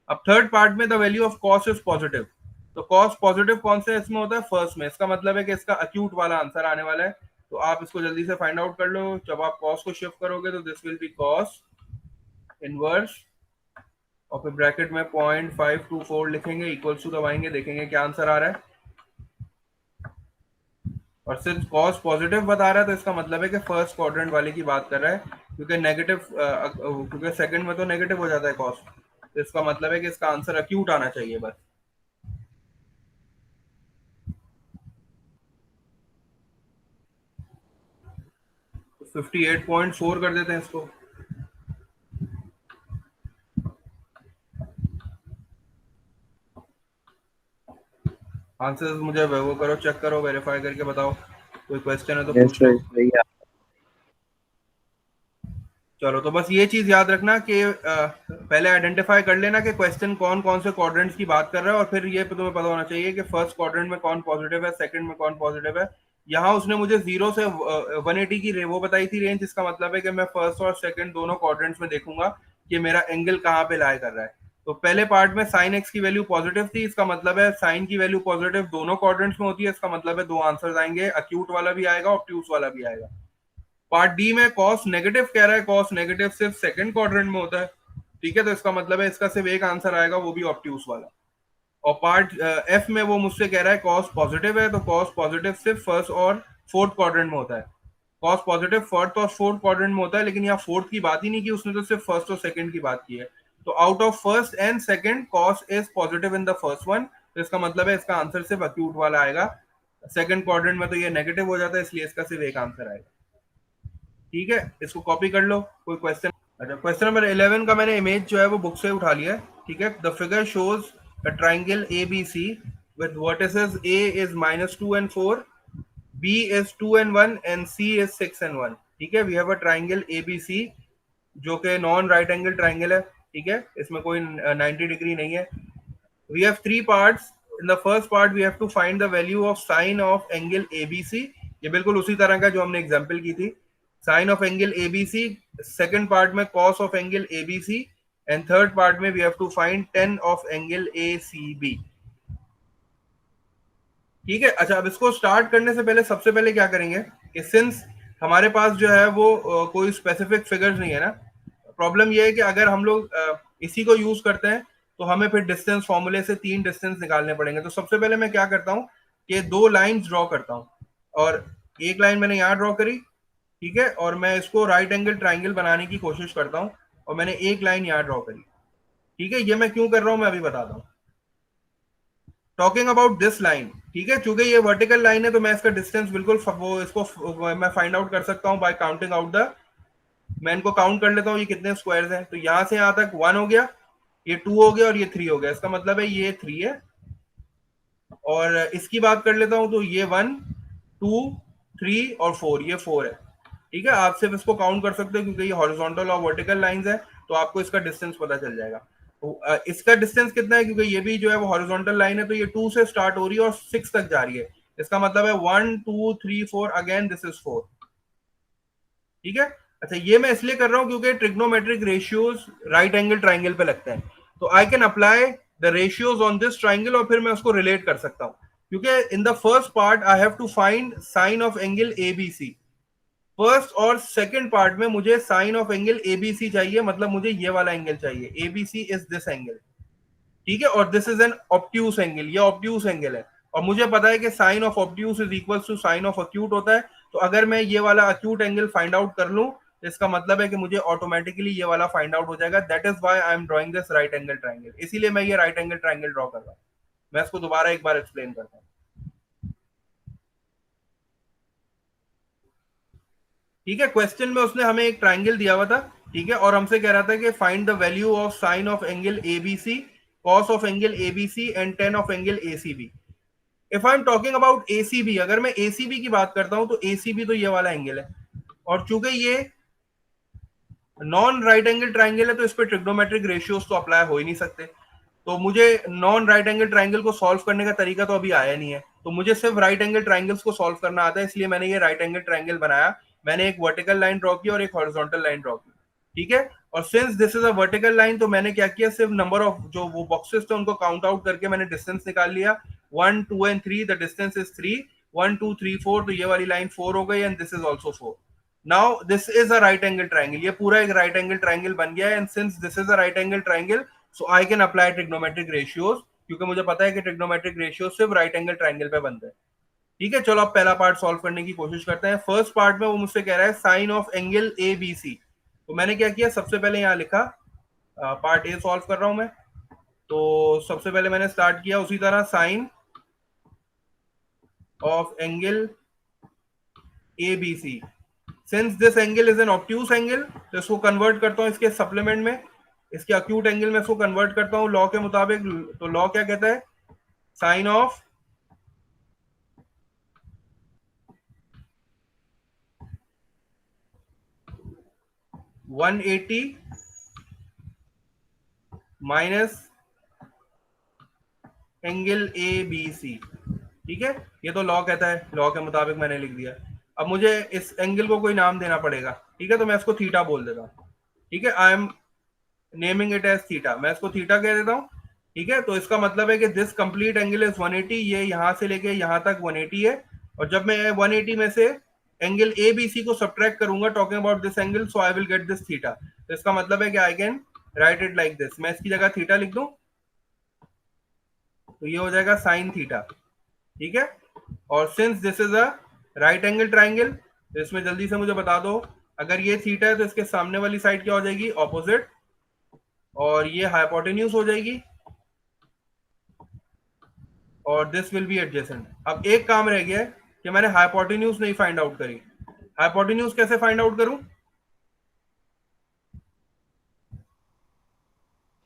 अब थर्ड पार्ट में the value of cos is positive, तो कॉस पॉजिटिव कौन से इसमें होता है, फर्स्ट में। इसका मतलब है कि इसका अक्यूट वाला आंसर आने वाला है। तो आप इसको जल्दी से फाइंड आउट कर लो। जब आप कॉस को शिफ्ट करोगे तो this will B cos inverse, और फिर ब्रैकेट में 0.524 लिखेंगे, इक्वल्स टू दबाएंगे, देखेंगे क्या आंसर आ रहा है। और सिर्फ कॉस पॉजिटिव बता रहा है तो इसका मतलब है कि फर्स्ट क्वाड्रेंट वाले की बात कर रहा है, क्योंकि नेगेटिव, क्योंकि सेकंड में तो नेगेटिव हो जाता है कॉस। तो इसका मतलब है कि इसका आंसर अक्यूट आना चाहिए बस। 58.4 कर देते हैं इसको। आंसर्स मुझे वो करो, चेक करो, वेरीफाई करके बताओ। कोई क्वेश्चन है तो यस पूछ लो। सर, सही है। चलो, तो बस ये चीज याद रखना कि पहले आइडेंटिफाई कर लेना कि क्वेश्चन कौन कौन से क्वाड्रेंट्स की बात कर रहा है, और फिर ये तुम्हें पता होना चाहिए कि फर्स्ट क्वाड्रेंट में कौन पॉजिटिव है, सेकंड में कौन पॉजिटिव है। यहाँ उसने मुझे 0 से 180 की वो बताई थी रेंज, इसका मतलब है कि मैं फर्स्ट और सेकंड दोनों क्वाड्रेंट्स में देखूंगा कि मेरा एंगल कहाँ पे लाई कर रहा है। तो पहले पार्ट में साइन एक्स की वैल्यू पॉजिटिव थी, इसका मतलब है साइन की वैल्यू पॉजिटिव दोनों क्वाड्रेंट्स में होती है, इसका मतलब है दो आंसर्स आएंगे, अक्यूट वाला भी आएगा, ऑब्ट्यूस वाला भी आएगा। पार्ट डी में कॉस नेगेटिव कह रहा है, कॉस नेगेटिव सिर्फ सेकंड क्वाड्रेंट में होता है। ठीक है, तो इसका मतलब है इसका सिर्फ एक आंसर आएगा, वो भी ऑब्ट्यूस वाला। और पार्ट एफ में वो मुझसे कह रहा है कॉस पॉजिटिव है, तो कॉस पॉजिटिव सिर्फ फर्स्ट और फोर्थ क्वाड्रेंट में होता है। कॉस पॉजिटिव फर्स्ट और फोर्थ क्वाड्रेंट में होता है, लेकिन यहाँ फोर्थ की बात ही नहीं की उसने, तो सिर्फ फर्स्ट और सेकंड की बात की है। तो out of first and second cos is positive in the first one, तो इसका मतलब है इसका आंसर सिर्फ अक्यूट वाला आएगा। सेकंड क्वाड्रेंट में तो ये नेगेटिव हो जाता है, इसलिए इसका सिर्फ एक आंसर आएगा। ठीक है, इसको कॉपी कर लो। कोई क्वेश्चन? अच्छा, क्वेश्चन नंबर 11 का मैंने इमेज जो है वो बुक से उठा लिया है। ठीक है, the figure shows a triangle A B C with vertices A is -2 and 4, B is 2 and 1 and C is 6 and 1। ठीक है, we have a triangle A B C जो कि नॉन राइट एंगल ट्राइंगल है। ठीक है, इसमें कोई 90 degree नहीं है। We have three parts. In the first part we have to find the value of sine of angle ABC। ये बिल्कुल उसी तरह का जो हमने एग्जांपल की थी, sine of angle ABC। Second part में cos of angle ABC, and third part में we have to find tan of angle ACB। ठीक है, अच्छा अब इसको स्टार्ट करने से पहले सबसे पहले क्या करेंगे कि सिंस हमारे पास जो है वो कोई स्पेसिफिक फिगर्स नहीं है ना, प्रॉब्लम ये है कि अगर हम लोग इसी को यूज करते हैं तो हमें फिर डिस्टेंस फॉर्मूले से तीन डिस्टेंस निकालने पड़ेंगे। तो सबसे पहले मैं क्या करता हूँ कि दो लाइंस ड्रॉ करता हूँ, और एक लाइन मैंने यहाँ ड्रॉ करी। ठीक है, और मैं इसको राइट एंगल ट्राइंगल बनाने की कोशिश करता हूँ, और मैंने एक लाइन यहाँ ड्रॉ करी। ठीक है, ये मैं क्यों कर रहा हूँ मैं अभी बताता हूँ। टॉकिंग अबाउट दिस लाइन, ठीक है, चूंकि ये वर्टिकल लाइन है तो मैं इसका डिस्टेंस बिल्कुल वो इसको मैं फाइंड आउट कर सकता हूँ बाय काउंटिंग आउट द, मैं इनको काउंट कर लेता हूँ ये कितने स्क्वायर्स हैं। तो यहाँ से यहाँ तक 1 हो गया, ये 2 हो गया, और ये 3 हो गया। इसका मतलब है ये 3 है। और इसकी बात कर लेता हूँ तो ये 1 2 3 और 4, ये 4 है। ठीक है, आप सिर्फ इसको काउंट कर सकते हो क्योंकि ये हॉरिजॉन्टल और वर्टिकल लाइंस है, तो आपको इसका डिस्टेंस पता चल जाएगा। इसका डिस्टेंस कितना है, क्योंकि ये भी जो है वो हॉरिजॉन्टल लाइन है, तो ये 2 से स्टार्ट हो रही है और 6 तक जा रही है। इसका मतलब है 1 2 3 4, अगेन दिस इज 4। ठीक है। अच्छा, ये मैं इसलिए कर रहा हूं क्योंकि trigonometric ratios right angle triangle पे लगते हैं, तो I can apply the ratios on this triangle और फिर मैं उसको रिलेट कर सकता हूं। क्योंकि in the first part I have to find sine of angle ABC. First और सेकंड पार्ट में मुझे साइन ऑफ एंगल एबीसी चाहिए, मतलब मुझे ये वाला एंगल चाहिए, एबीसी इज दिस एंगल। ठीक है, और this is an obtuse angle, ये ऑब्ट्यूस एंगल है, और मुझे पता है कि sine of obtuse is equal to sine of acute होता है। तो अगर मैं ये वाला अक्यूट एंगल फाइंड आउट कर लूं, तो इसका मतलब है कि मुझे ऑटोमेटिकली ये वाला फाइंड आउट हो जाएगा। That is why I am drawing this right angle triangle, इसीलिए मैं ये राइट एंगल ट्राइंगल ड्रॉ कर रहा हूं। मैं इसको दोबारा एक बार एक्सप्लेन करता हूं। ठीक है, क्वेश्चन में उसने हमें एक ट्राइंगल दिया हुआ था, ठीक है, और हमसे कह रहा था कि find the value of sign of angle ABC, cos of angle ABC and ten of angle ACB. If I am talking about ACB, अगर मैं एसीबी की बात करता हूं, तो एसीबी तो ये वाला एंगल है, और चूंकि ये नॉन राइट एंगल ट्राइंगल है, तो इस पर ट्रिग्नोमेट्रिक रेशियोज तो अप्लाई हो ही नहीं सकते। तो मुझे नॉन राइट एंगल ट्राइंगल को सॉल्व करने का तरीका तो अभी आया नहीं है, तो मुझे सिर्फ राइट एंगल ट्राइंगल्स को सॉल्व करना आता है, इसलिए मैंने ये राइट एंगल ट्राइंगल बनाया। मैंने एक वर्टिकल लाइन ड्रॉ की और एक हॉरिजॉन्टल लाइन ड्रॉ की। ठीक है, और since this is a vertical line, तो मैंने क्या किया, सिर्फ नंबर ऑफ जो वो बॉक्सेस थे उनको काउंट आउट करके मैंने डिस्टेंस निकाल लिया। 1 2 एंड 3, द डिस्टेंस इज 3। 1 2 3 4, तो ये वाली लाइन 4 हो गई, and this is also 4। Now this is a right angle triangle, ये पूरा एक राइट एंगल ट्राइंगल बन गया है, and since this is a right angle triangle, so I can apply trigonometric ratios, क्योंकि मुझे पता है कि ट्रिग्नोमेट्रिक रेशियो सिर्फ राइट एंगल ट्राइंगल पे बनते हैं। ठीक है, चलो अब पहला पार्ट सॉल्व करने की कोशिश करते हैं। फर्स्ट पार्ट में वो मुझसे कह रहा है sine of angle A B C. तो मैंने क्या किया, सबसे पहले यहाँ लिखा, पार्ट ए सॉल्व कर रहा हूं मैं, तो सबसे पहले मैंने स्टार्ट किया उसी तरह, sine of angle A B C. Since this angle is an obtuse angle, तो इसको कन्वर्ट करता हूं इसके सप्लीमेंट में, इसके अक्यूट एंगल में इसको कन्वर्ट करता हूं लॉ के मुताबिक। तो लॉ क्या कहता है, sine of 180 minus angle A B C. ठीक है, ये तो लॉ कहता है, लॉ के मुताबिक मैंने लिख दिया। अब मुझे इस एंगल को कोई नाम देना पड़ेगा। ठीक है, तो मैं इसको थीटा बोल देता हूँ। ठीक है, I am naming it as theta, मैं इसको थीटा कह देता हूँ। ठीक है, तो इसका मतलब है कि दिस कंप्लीट एंगल इज 180, ये यहां से लेके यहां तक 180 है, और जब मैं 180 में से एंगल ए बी सी को सब्ट्रैक्ट करूंगा, talking about this angle, so I will get this theta. तो इसका मतलब है कि I can write it like this, मैं इसकी जगह थीटा लिख दूं, तो ये हो जाएगा साइन थीटा। ठीक है, और since this is a right angle triangle, तो इसमें जल्दी से मुझे बता दो, अगर ये थीटा है तो इसके सामने वाली साइड क्या हो जाएगी, ऑपोजिट, और ये हाइपोटेन्यूज हो जाएगी, और दिस विल बी एडजेसेंट। अब एक काम रह गया है कि मैंने हाइपोटेन्यूज नहीं फाइंड आउट करी। हाइपोटेन्यूज कैसे फाइंड आउट करूं,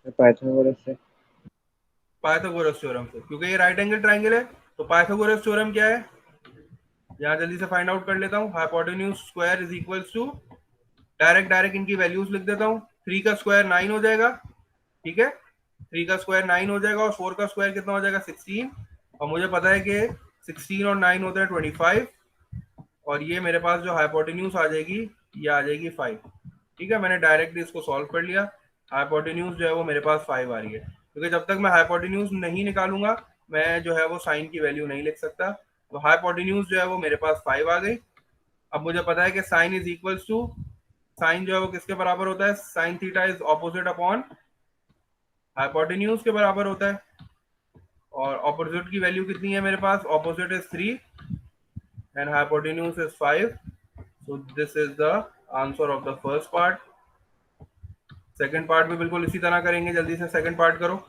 पाइथागोरस से। पाइथागोरस थ्योरम से, क्योंकि ये राइट एंगल ट्राइंगल है। तो पाइथागोरस थ्योरम क्या है, यहां जल्दी से फाइंड आउट कर लेता हूं। Hypotenuse square is equals to, direct direct इनकी वैल्यूज लिख देता हूं। 3 का स्क्वायर 9 हो जाएगा। ठीक है, 3 का स्क्वायर 9 हो जाएगा, और 4 का स्क्वायर कितना हो जाएगा, 16। और मुझे पता है कि 16 और 9 होता है 25, और ये मेरे पास जो हाइपोटेन्यूज आ जाएगी, ये आ जाएगी 5। ठीक है, मैंने डायरेक्टली इसको सॉल्व कर लिया। हाइपोटेन्यूज जो है वो मेरे पास 5 आ रही है, क्योंकि जब तक मैं हाइपोटेन्यूज नहीं निकालूंगा, मैं जो है वो साइन की वैल्यू नहीं लिख सकता। तो हाइपोटेन्यूज जो है वो मेरे पास 5 आ गई। अब मुझे पता है कि sine is equals to, sine जो है वो किसके बराबर होता है, sine theta is opposite upon hypotenuse के बराबर होता है, और ऑपोजिट की वैल्यू कितनी है मेरे पास, opposite is 3 and hypotenuse is 5। So this is the answer of the first part. Second part भी बिल्कुल इसी तरह करेंगे, जल्दी से सेकंड पार्ट करो।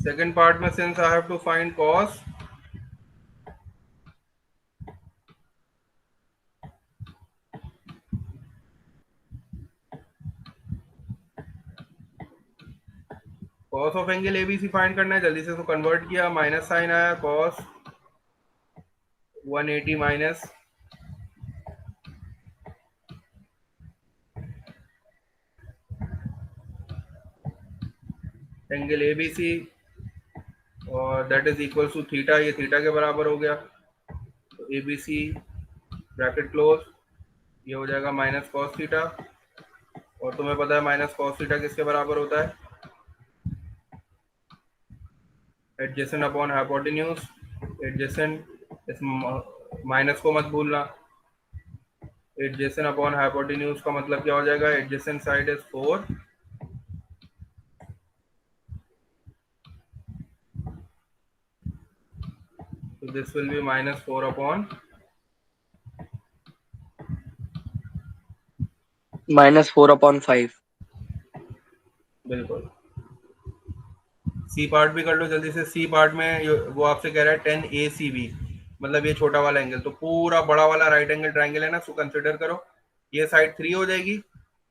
सेकंड पार्ट में since I have to find cos cos of angle ABC find करना है, जल्दी से तो कन्वर्ट किया, माइनस साइन आया, कॉस 180 माइनस एंगल एबीसी और that is equal to theta, ये थीटा के बराबर हो गया। तो एबीसी ब्रैकेट क्लोज, ये हो जाएगा माइनस कॉस थीटा, और तुम्हें पता है माइनस कॉस थीटा किसके बराबर होता है, एडजेसेंट अपॉन हाइपोटेन्यूज। एडजेसेंट, इस माइनस को मत भूलना, एडजेसेंट अपॉन हाइपोटेन्यूज का मतलब क्या हो जाएगा, adjacent side is 4, so this will be minus 4 upon -4/5। बिल्कुल। सी पार्ट भी कर लो जल्दी से। सी पार्ट में वो आपसे कह रहा है 10 ACB, मतलब ये छोटा वाला एंगल, तो पूरा बड़ा वाला राइट एंगल ट्राइंगल है ना, उसको कंसिडर करो। ये साइड 3 हो जाएगी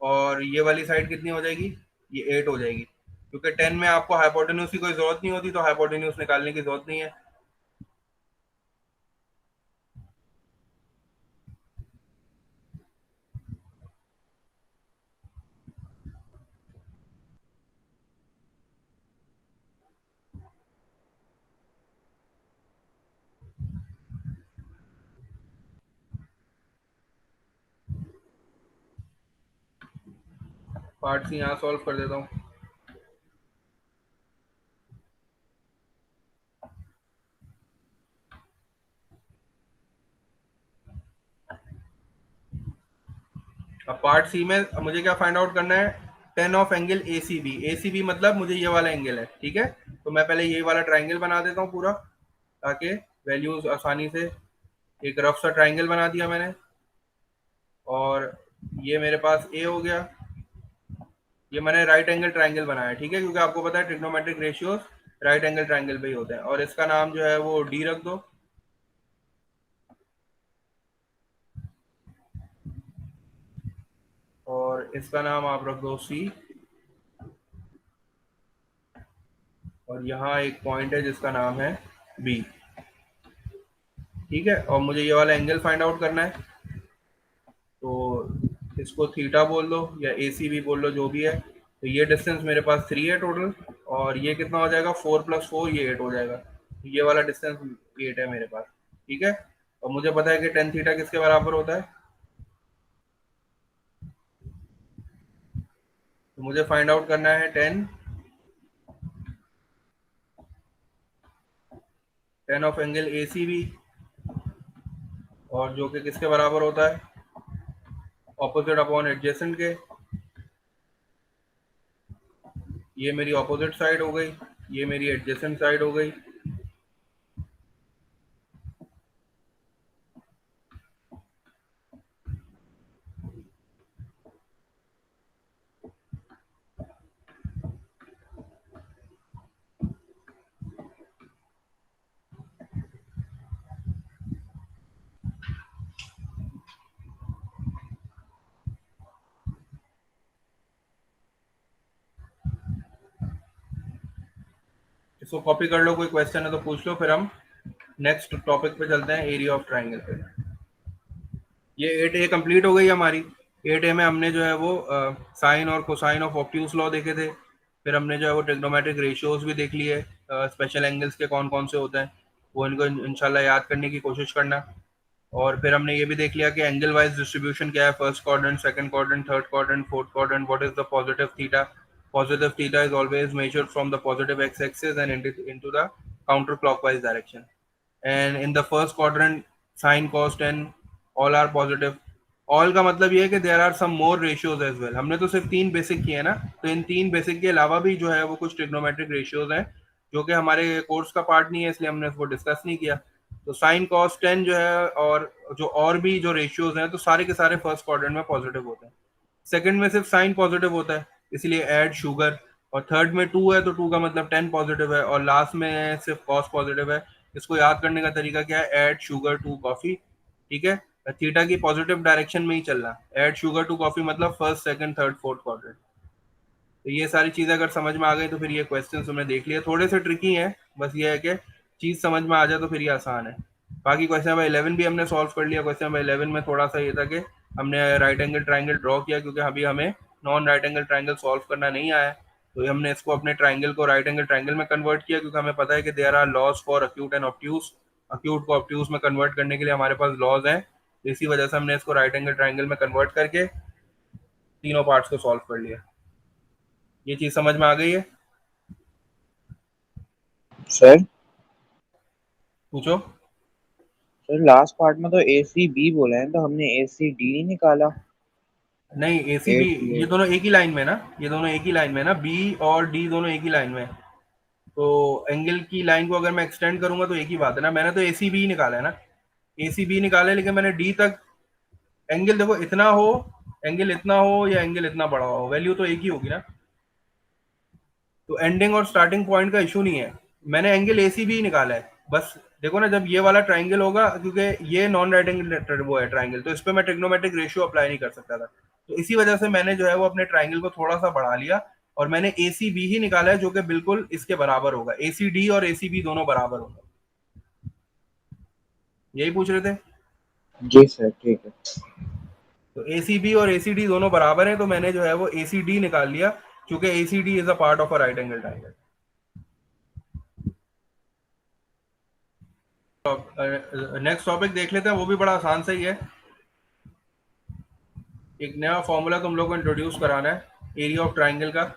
और ये वाली साइड कितनी हो जाएगी, ये 8 हो जाएगी, क्योंकि 10 में आपको हाइपोटेन्यूज की कोई जरूरत नहीं होती, तो हाइपोटेन्यूज निकालने की जरूरत नहीं है। पार्ट सी यहाँ सॉल्व कर देता हूँ। अब पार्ट सी में मुझे क्या फाइंड आउट करना है, 10 ऑफ एंगल ACB। ACB मतलब मुझे ये वाला एंगल है, ठीक है। तो मैं पहले ये वाला ट्राइंगल बना देता हूँ पूरा, ताकि वैल्यूज आसानी से, एक रफ सा ट्राइंगल बना दिया मैंने, और ये मेरे पास ए हो गया। ये मैंने राइट एंगल ट्राइंगल बनाया, ठीक है, क्योंकि आपको पता है trigonometric ratios right angle triangle पे ही होते हैं। और इसका नाम जो है वो डी रख दो, और इसका नाम आप रख दो सी, और यहाँ एक पॉइंट है जिसका नाम है बी, ठीक है। और मुझे ये वाला एंगल फाइंड आउट करना है, तो इसको थीटा बोल दो या ACB बोल लो, जो भी है। तो ये डिस्टेंस मेरे पास 3 है टोटल, और ये कितना हो जाएगा, 4 + 4, ये 8 हो जाएगा। तो ये वाला डिस्टेंस 8 है मेरे पास, ठीक है। और मुझे पता है कि टेन थीटा किसके बराबर होता है, तो मुझे फाइंड आउट करना है टेन ऑफ एंगल ACB, और जो कि किसके बराबर होता है, ऑपोजिट अपॉन एडजेसेंट के। ये मेरी ऑपोजिट साइड हो गई, ये मेरी एडजेसेंट साइड हो गई। इसको कॉपी कर लो, कोई क्वेश्चन है तो पूछ लो, फिर हम नेक्स्ट टॉपिक पे चलते हैं, एरिया ऑफ ट्राइंगल पे। ये 8A कंप्लीट हो गई हमारी। 8A में हमने जो है वो साइन और कोसाइन ऑफ ऑब्ट्यूज लॉ देखे थे, फिर हमने जो है वो ट्रिग्नोमेट्रिक रेशियोज भी देख लिए, स्पेशल एंगल्स के कौन कौन से होते हैं, वो इनको इंशाल्लाह याद करने की कोशिश करना। और फिर हमने ये भी देख लिया कि एंगल वाइज डिस्ट्रीब्यूशन क्या है, first quadrant, second quadrant, third quadrant, fourth quadrant, what is the positive theta. Positive theta is always measured from the positive x axis and into the counter clockwise direction, and in the first quadrant sine cos tan all are positive. All का मतलब ये है कि there are some more ratios as well. हमने तो सिर्फ 3 basic किए ना, तो इन 3 बेसिक के अलावा भी जो है वो कुछ ट्रिग्नोमेट्रिक रेशियोज हैं, जो कि हमारे कोर्स का पार्ट नहीं है, इसलिए हमने उसको डिस्कस नहीं किया। तो साइन कॉस 10 जो है, और जो और भी जो रेशियोज हैं, तो सारे के सारे फर्स्ट क्वाड्रेंट में पॉजिटिव होते हैं। सेकंड में सिर्फ साइन पॉजिटिव होता है, इसलिए ऐड शुगर। और थर्ड में 2 है, तो 2 का मतलब 10 पॉजिटिव है, और लास्ट में सिर्फ कॉस पॉजिटिव है। इसको याद करने का तरीका क्या है, ऐड शुगर टू कॉफी, ठीक है। थीटा की पॉजिटिव डायरेक्शन में ही चलना, ऐड शुगर टू कॉफी मतलब first second third fourth quadrant. तो ये सारी चीजें अगर समझ में आ गई तो फिर ये क्वेश्चन तुमने देख लिया, थोड़े से ट्रिकी हैं, बस ये है कि चीज समझ में आ जाए तो फिर ये आसान है। बाकी क्वेश्चन नंबर 11 भी हमने सॉल्व कर लिया। क्वेश्चन नंबर 11 में थोड़ा सा ये था कि हमने राइट एंगल ट्राइंगल ड्रॉ किया, क्योंकि अभी हमें non right angle triangle solve करना नहीं आया है, तो हमने इसको अपने ट्राइंगल को राइट एंगल ट्राइंगल में कन्वर्ट किया, क्योंकि हमें पता है कि there are laws for acute and obtuse. Acute को ऑब्ट्यूज में कन्वर्ट करने के लिए हमारे पास लॉज हैं, तो इसी वजह से हमने इसको राइट एंगल ट्राइंगल में कन्वर्ट करके तीनों पार्ट्स को सॉल्व कर लिया। ये चीज समझ में आ गई है? सर पूछो। सर लास्ट पार्ट में तो ए सी बी बोला है, तो हमने ए सी डी नहीं निकाला। नहीं, ए सी ए बी सी ये ए। दोनों एक ही लाइन में ना, ये दोनों एक ही लाइन में ना, बी और डी दोनों एक ही लाइन में। तो एंगल की लाइन को अगर मैं एक्सटेंड करूंगा तो एक ही बात है ना, मैंने तो ए सी बी निकाला है ना, ए सी बी निकाला है, लेकिन मैंने डी तक एंगल देखो इतना हो, एंगल इतना हो या एंगल इतना बड़ा हो, वैल्यू तो एक ही होगी ना। तो एंडिंग और स्टार्टिंग पॉइंट का इशू नहीं है, मैंने एंगल ए सी बी निकाला है बस। देखो ना, जब ये वाला ट्राइंगल होगा, क्योंकि ये नॉन राइट एंगल वो है ट्राइंगल, तो इस पे मैं ट्रिग्नोमेट्रिक रेशियो अप्लाई नहीं कर सकता था, तो इसी वजह से मैंने जो है वो अपने ट्राइंगल को थोड़ा सा बढ़ा लिया और मैंने ए सी बी ही निकाला है, जो कि बिल्कुल इसके बराबर होगा, ए सी डी और ए सी बी दोनों बराबर होगा। यही पूछ रहे थे? जी सर ठीक है। तो ए सी बी और ए सी डी दोनों बराबर है, तो मैंने जो है वो ए सी डी निकाल लिया, क्योंकि A C D is a part of a right angle triangle. Next topic देख लेते हैं, वो भी बड़ा आसान सा ही है। एक नया फॉर्मूला तुम लोग को इंट्रोड्यूस कराना है एरिया ऑफ ट्राइंगल का।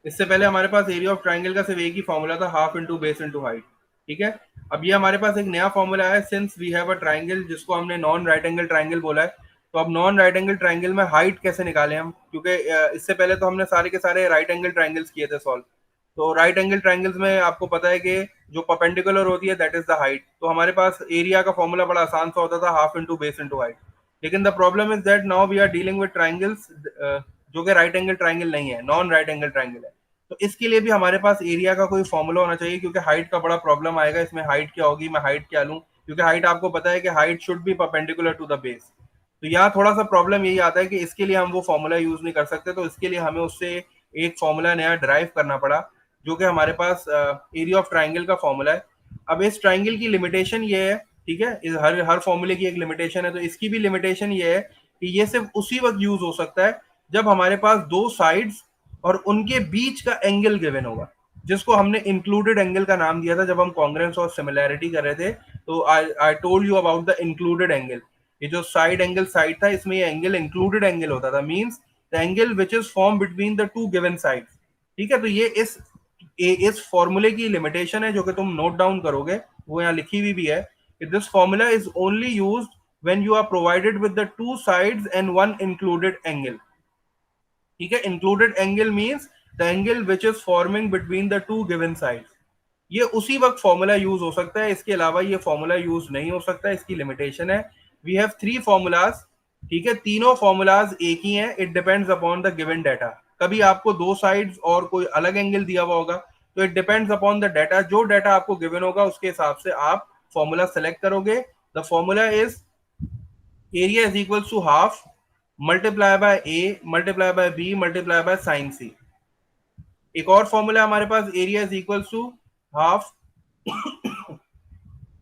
इससे पहले हमारे पास एरिया ऑफ ट्राइंगल का सिर्फ एक ही फॉर्मूला था, half into base into height. ठीक है, अब ये हमारे पास एक नया फॉर्मूला है, since we have a triangle जिसको हमने नॉन राइट एंगल ट्राइंगल बोला है। तो अब नॉन राइट एंगल ट्राइंगल में हाइट कैसे निकालें हम, क्योंकि इससे पहले तो हमने सारे के सारे राइट एंगल ट्राइंगल्स किए थे सॉल्व। तो राइट एंगल ट्राइंगल्स में आपको पता है कि जो परपेंडिकुलर होती है दैट इज द हाइट, तो हमारे पास एरिया का फॉर्मूला बड़ा आसान सा होता था, half into base into height. लेकिन the problem is that now we are dealing with triangles जो कि राइट एंगल ट्राइंगल नहीं है, नॉन राइट एंगल ट्राइंगल है। तो इसके लिए भी हमारे पास एरिया का कोई फॉर्मूला होना चाहिए, क्योंकि हाइट का बड़ा प्रॉब्लम आएगा इसमें, हाइट क्या होगी, मैं हाइट क्या लूं, क्योंकि हाइट आपको पता है कि height should be perpendicular to the base. तो यहाँ थोड़ा सा प्रॉब्लम यही आता है कि इसके लिए हम वो फॉर्मूला यूज नहीं कर सकते, तो इसके लिए हमें उससे एक फॉर्मूला नया ड्राइव करना पड़ा, जो कि हमारे पास एरिया ऑफ ट्राइंगल का फॉर्मूला है। अब इस ट्राइंगल की लिमिटेशन ये है, ठीक है, इस हर हर फॉर्मूले की एक लिमिटेशन है, तो इसकी भी लिमिटेशन ये है कि ये सिर्फ उसी वक्त यूज हो सकता है जब हमारे पास दो साइड्स और उनके बीच का एंगल गिवन होगा, जिसको हमने इंक्लूडेड एंगल का नाम दिया था जब हम कॉन्ग्रेंस और सिमिलैरिटी कर रहे थे। तो I told you about the included angle. ये जो साइड एंगल साइड था, इसमें ये एंगल इंक्लूडेड एंगल होता था, means the angle which is form between the two given sides. ठीक है, तो ये इस फॉर्मूले की लिमिटेशन है, जो कि तुम नोट डाउन करोगे, वो यहाँ लिखी हुई भी है कि this formula is only used when you are provided with the two sides and one included angle. ठीक है, included angle means the angle which is forming between the two given sides. ये उसी वक्त फॉर्मूला यूज हो सकता है, इसके अलावा ये फॉर्मूला यूज नहीं हो सकता, इसकी लिमिटेशन है। We have three formulas. ठीक है, तीनों फॉर्मूलाज एक ही हैं, it depends upon the given data. कभी आपको दो साइड्स और कोई अलग एंगल दिया हुआ होगा, तो it depends upon the data, जो डाटा आपको गिवन होगा उसके हिसाब से आप फॉर्मूला सेलेक्ट करोगे। The formula is area is equal to half multiply by A multiply by B multiply by sine C. एक और फॉर्मूला हमारे पास, area is equal to half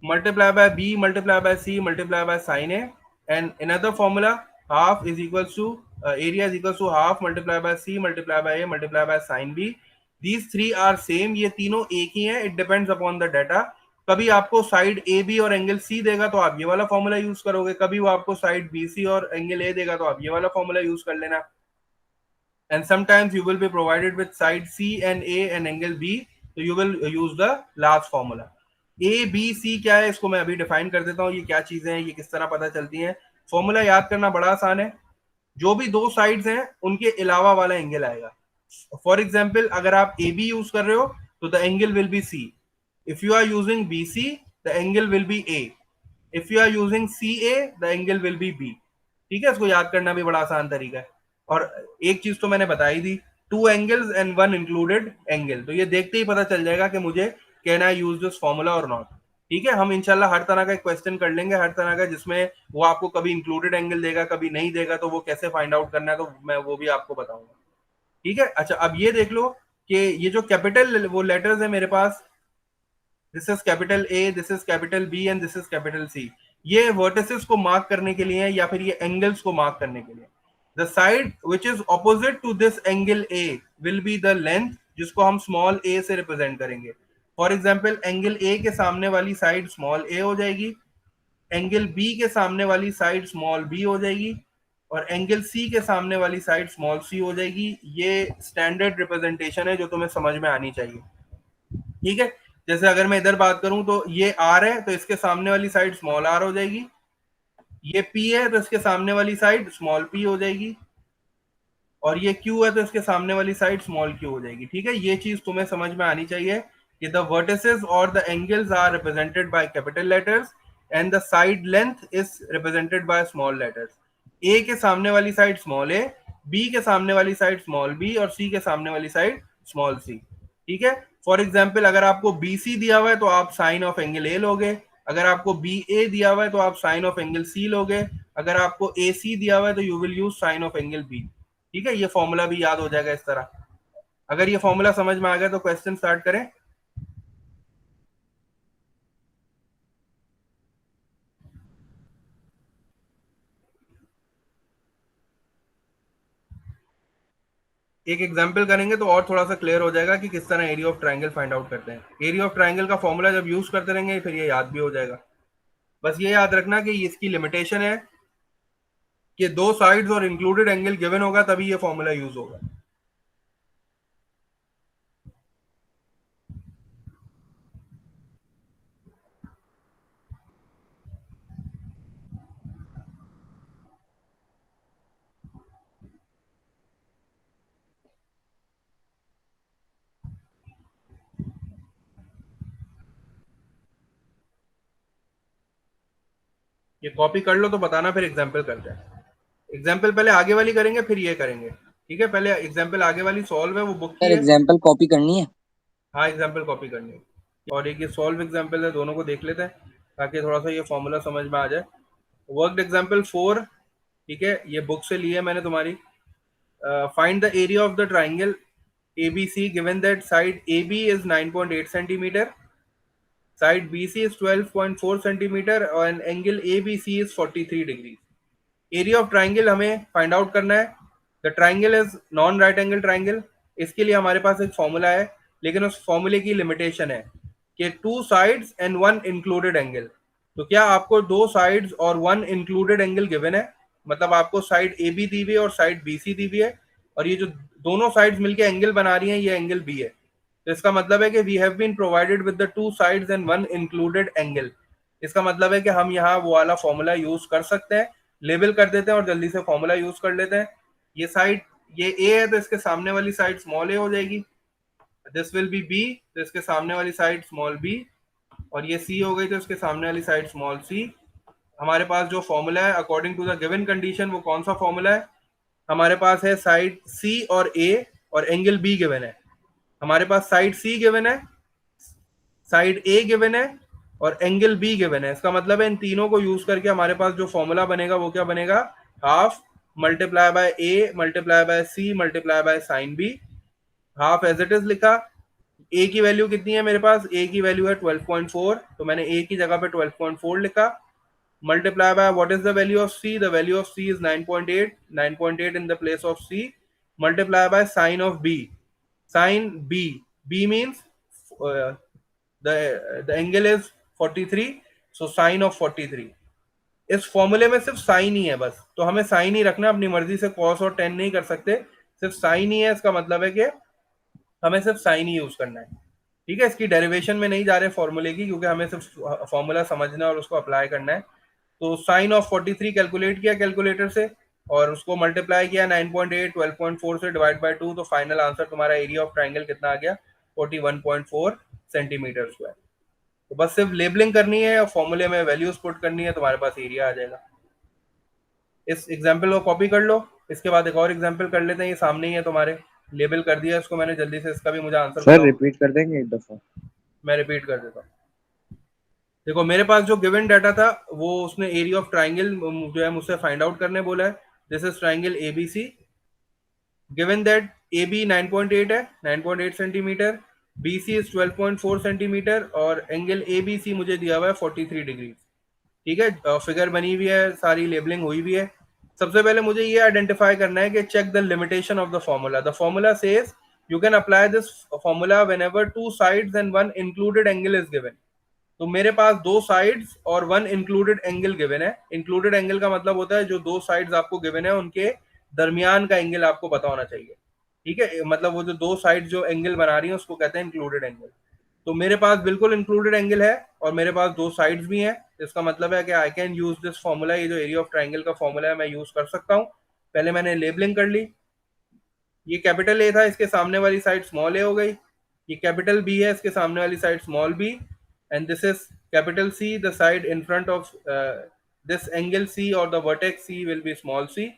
multiply by b multiply by c multiply by sin a, and another formula, half is equals to area is equals to half multiply by c multiply by a multiply by sin b. These three are same, ये तीनों एक ही है, it depends upon the data। कभी आपको side A B और angle C देगा तो आप ये वाला फॉर्मूला यूज करोगे, कभी वो आपको साइड बी सी और एंगल ए देगा तो आप ये वाला फॉर्मूला यूज कर लेना। And sometimes you will be provided with side C and A and angle B, so you will use the last formula। A B C क्या है, इसको मैं अभी डिफाइन कर देता हूँ, ये क्या चीजें हैं, ये किस तरह पता चलती हैं। फॉर्मूला याद करना बड़ा आसान है, जो भी दो साइड्स हैं उनके अलावा वाला एंगल आएगा। फॉर एग्जाम्पल, अगर आप ए बी यूज कर रहे हो तो the angle will be C. If you are using B C, the angle will be A. If you are using C A, the angle will be B. ठीक है, इसको याद करना भी बड़ा आसान तरीका है। और एक चीज तो मैंने बताई दी, two angles and one included angle, तो ये देखते ही पता चल जाएगा कि मुझे can I use this formula और नॉट। ठीक है, हम इंशाल्लाह हर तरह का एक क्वेश्चन कर लेंगे, हर तरह का, जिसमें वो आपको कभी इंक्लूडेड एंगल देगा कभी नहीं देगा, तो वो कैसे फाइंड आउट करना है तो मैं वो भी आपको बताऊंगा। ठीक है। अच्छा, अब ये देख लो कि ये जो कैपिटल वो लेटर्स है मेरे पास, this is capital A, this is capital B and this is capital C, ये वर्टिसेस को मार्क करने के लिए है या फिर ये एंगल्स को मार्क करने के लिए। The side which is opposite to this angle A will be the length, जिसको हम स्मॉल ए से रिप्रेजेंट करेंगे। फॉर एग्जाम्पल, एंगल ए के सामने वाली साइड स्मॉल ए हो जाएगी, एंगल बी के सामने वाली साइड स्मॉल बी हो जाएगी, और एंगल सी के सामने वाली साइड स्मॉल सी हो जाएगी। ये स्टैंडर्ड रिप्रेजेंटेशन है जो तुम्हें समझ में आनी चाहिए। ठीक है। जैसे अगर मैं इधर बात करूं तो ये आर है, तो इसके सामने वाली साइड स्मॉल आर हो जाएगी। ये पी है, तो इसके सामने वाली साइड स्मॉल पी हो जाएगी। और ये क्यू है, तो इसके सामने वाली साइड स्मॉल क्यू हो जाएगी। ठीक है, ये चीज तुम्हें समझ में आनी चाहिए कि द वर्टिसेस और the angles are represented by capital letters and the side length is represented by small letters. A के सामने वाली साइड स्मॉल ए, बी के सामने वाली साइड स्मॉल बी और सी के सामने वाली साइड स्मॉल सी। ठीक है। फॉर एग्जाम्पल, अगर आपको बी सी दिया हुआ है तो आप साइन ऑफ एंगल ए लोगे, अगर आपको बी ए दिया हुआ है तो आप साइन ऑफ एंगल सी लोगे, अगर आपको ए सी दिया हुआ है तो you will use sine of angle B. ठीक है, ये फॉर्मूला भी याद हो जाएगा इस तरह। अगर ये फॉर्मूला समझ में आ गया तो क्वेश्चन स्टार्ट करें। एक एग्जांपल करेंगे तो और थोड़ा सा क्लियर हो जाएगा कि किस तरह area of triangle find out करते हैं। एरिया ऑफ ट्रायंगल का फॉर्मूला जब यूज करते रहेंगे फिर ये याद भी हो जाएगा। बस ये याद रखना कि इसकी लिमिटेशन है कि दो साइड्स और इंक्लूडेड एंगल गिवन होगा तभी ये फॉर्मूला यूज होगा। ये कॉपी कर लो तो बताना, फिर एग्जाम्पल करते हैं। एग्जाम्पल पहले आगे वाली करेंगे फिर ये करेंगे। ठीक है, पहले एग्जाम्पल आगे वाली सॉल्व है, वो बुक की सर है। एग्जाम्पल कॉपी करनी है। हाँ, एग्जाम्पल कॉपी करनी है। और एक ये सॉल्व एग्जाम्पल है, दोनों को देख लेते हैं ताकि थोड़ा सा ये फॉर्मूला समझ में आ जाए। Worked example 4। ठीक है, ये बुक से ली है मैंने तुम्हारी। Find the area of the triangle ABC given that side AB is 9.8 centimeter, side BC is 12.4 centimeter and angle ABC is 43 degrees. Area of triangle हमें फाइंड आउट करना है। The triangle is non right angle triangle. इसके लिए हमारे पास एक formula है, लेकिन उस फॉर्मूले की लिमिटेशन है कि to sides and one included angle. तो क्या आपको दो साइड्स और वन इंक्लूडेड एंगल गिवन है, मतलब आपको साइड ए बी दी हुई है और साइड बी सी दी हुई है, और ये जो दोनों साइड्स मिलके एंगल बना रही हैं ये एंगल बी है। तो इसका मतलब है कि we have been provided with the two sides and one included angle. इसका मतलब है कि हम यहाँ वो वाला फॉर्मूला यूज कर सकते हैं। लेबल कर देते हैं और जल्दी से फॉर्मूला यूज कर लेते हैं। ये साइड, ये ए है तो इसके सामने वाली साइड स्मॉल ए हो जाएगी। दिस विल बी बी, तो इसके सामने वाली साइड स्मॉल बी, और ये सी हो गई तो इसके सामने वाली साइड स्मॉल सी। हमारे पास जो फॉर्मूला है according to the given condition, वो कौन सा फॉर्मूला है? हमारे पास है साइड सी और ए और एंगल बी गिवन है। हमारे पास साइड सी गिवन है, साइड ए गिवन है और एंगल बी गिवन है। इसका मतलब है इन तीनों को यूज करके हमारे पास जो फॉर्मूला बनेगा वो क्या बनेगा? Half multiply by A multiply by C multiply by sine B. Half as it is लिखा। ए की वैल्यू कितनी है मेरे पास? ए की वैल्यू है 12.4, तो मैंने ए की जगह पे 12.4 लिखा। Multiply by what is the value of C? The value of C is 9.8, 9.8 in the place of C. Multiply by sine of B, sine B, B means the angle is 43, so sin of 43। इस फॉर्मूले में सिर्फ sign ही है बस, तो हमें sign ही रखना, अपनी मर्जी से कॉस और टेन नहीं कर सकते, सिर्फ साइन ही है। इसका मतलब है कि हमें सिर्फ साइन ही यूज करना है। ठीक है, इसकी डेरिवेशन में नहीं जा रहे फॉर्मूले की, क्योंकि हमें सिर्फ फॉर्मूला समझना है और उसको अप्लाई करना है। तो साइन ऑफ 43 कैलकुलेट किया कैलकुलेटर से और उसको मल्टीप्लाई किया 9.8 12.4 से डिवाइड बाय 2, तो फाइनल आंसर तुम्हारा एरिया ऑफ ट्राइंगल कितना आ गया? 41.4 सेंटीमीटर स्क्वायर। तो बस सिर्फ लेबलिंग करनी है और फॉर्मूले में वैल्यूज पुट करनी है, तुम्हारे पास एरिया आ जाएगा। इस एग्जाम्पल को कॉपी कर लो। इसके बाद एक और एग्जाम्पल कर लेते हैं, ये सामने ही है तुम्हारे, लेबल कर दिया इसको मैंने जल्दी से। इसका भी मुझे आंसर सर बताओ। रिपीट कर देंगे एक दफा? मैं रिपीट कर देता हूँ। देखो, मेरे पास जो गिवन डाटा था वो उसने एरिया ऑफ ट्राइंगल जो है मुझसे फाइंड आउट करने बोला है। This is triangle ABC. Given that AB 9.8 है, 9.8 सेंटीमीटर, BC इज 12.4 सेंटीमीटर और एंगल ABC मुझे दिया हुआ है 43 डिग्री। ठीक है, फिगर बनी हुई है, सारी लेबलिंग हुई हुई है। सबसे पहले मुझे ये आइडेंटिफाई करना है कि check the limitation of the formula. The formula says you can apply this formula whenever two sides and one included angle is given. तो मेरे पास दो साइड्स और वन इंक्लूडेड एंगल गिवन है। इंक्लूडेड एंगल का मतलब होता है जो दो साइड्स आपको गिवन है उनके दरमियान का एंगल आपको पता होना चाहिए। ठीक है, मतलब वो जो दो साइड जो एंगल बना रही है उसको कहते हैं इंक्लूडेड एंगल। तो मेरे पास बिल्कुल इंक्लूडेड एंगल है और मेरे पास दो साइड्स भी हैं। इसका मतलब है कि I can use this formula. ये जो एरिया ऑफ ट्राइंगल का फॉर्मूला है मैं यूज कर सकता हूँ। पहले मैंने लेबलिंग कर ली। ये कैपिटल ए था, इसके सामने वाली साइड स्मॉल ए हो गई। ये कैपिटल बी है, इसके सामने वाली side small B. And this is capital C, the side in front of this angle C और the vertex C will be small C.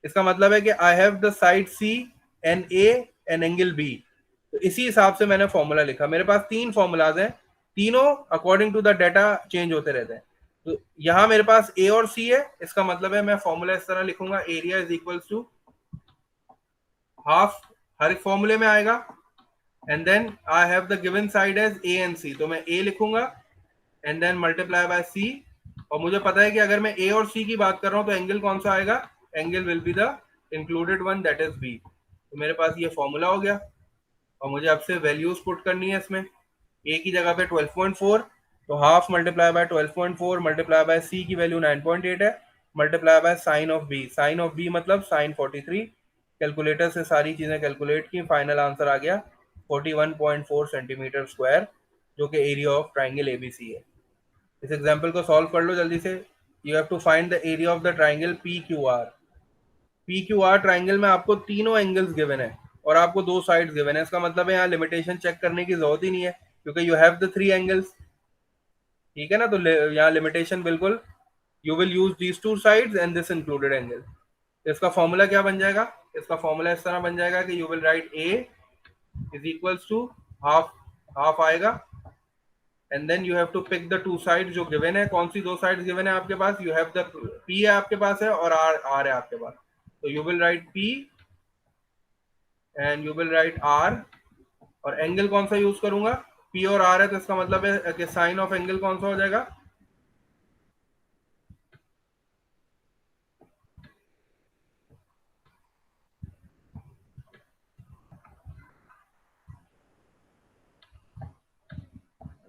इसका मतलब है कि I have the side C and A and angle B. तो इसी हिसाब से मैंने फॉर्मूला लिखा। मेरे पास तीन फॉर्मूलाज हैं, तीनों according to the data change होते रहते हैं। तो यहाँ मेरे पास ए और सी है। इसका मतलब है मैं फॉर्मूला इस तरह लिखूंगा, area is equals to half, हर एक फॉर्मूले में आएगा। And then I have the given side as A and C, तो मैं ए लिखूंगा and then multiply by C. और मुझे पता है कि अगर मैं ए और सी की बात कर रहा हूं तो एंगल कौन सा आएगा, angle will be the included one, that is B. तो मेरे पास ये फॉर्मूला हो गया और मुझे अब से वैल्यूज पुट करनी है इसमें। ए की जगह पे 12.4, तो half multiply by 12.4 multiply by C की वैल्यू 9.8 है, multiply by sine of B. Sine of B मतलब साइन 43। कैलकुलेटर से सारी चीजें कैलकुलेट की, फाइनल आंसर आ गया 41.4 सेंटीमीटर स्क्वायर, जो कि एरिया ऑफ ट्राइंगल एबीसी है। इस एग्जाम्पल को सॉल्व कर लो जल्दी से। You have to find the area of the triangle P Q R. P Q R triangle में आपको तीनों एंगल्स गिवन है और आपको दो साइड्स गिवन है। इसका मतलब है यहाँ लिमिटेशन चेक करने की जरूरत ही नहीं है क्योंकि you have the three angles. ठीक है ना, तो यहाँ लिमिटेशन बिल्कुल, you will use these two sides and this included angle. इसका फॉर्मूला क्या बन जाएगा, इसका फॉर्मूला इस तरह बन जाएगा कि you will write A is equals to half, half आएगा and then you have to pick the two side जो गिवन है। कौन सी दो साइड्स गिवन है आपके पास, यू हैव द पी है आपके पास है और आर, आर है आपके पास। तो you will write P and you will write R. और एंगल कौन सा यूज करूंगा, पी और आर है, तो इसका मतलब है कि साइन ऑफ एंगल कौन सा हो जाएगा,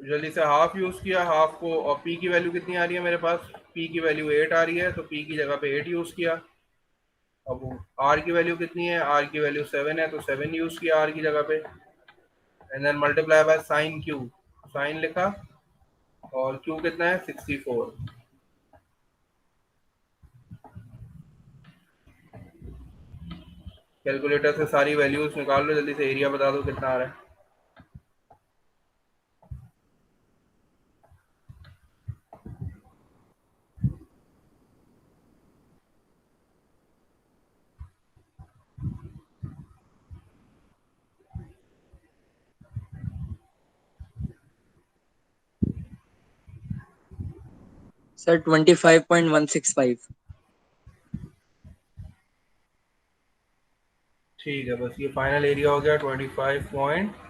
जल्दी से हाफ यूज किया, हाफ को, और पी की वैल्यू कितनी आ रही है मेरे पास, पी की वैल्यू 8 आ रही है, तो पी की जगह पे 8 यूज किया। अब आर की वैल्यू कितनी है, आर की वैल्यू 7 है, तो 7 यूज किया आर की जगह पे। And then multiply by sine Q, sine लिखा और क्यू कितना है 64। कैलकुलेटर से सारी वैल्यूज निकाल लो जल्दी से, एरिया बता दो कितना आ रहा है। सर 25.165। ठीक है, बस ये फाइनल एरिया हो गया 25.165।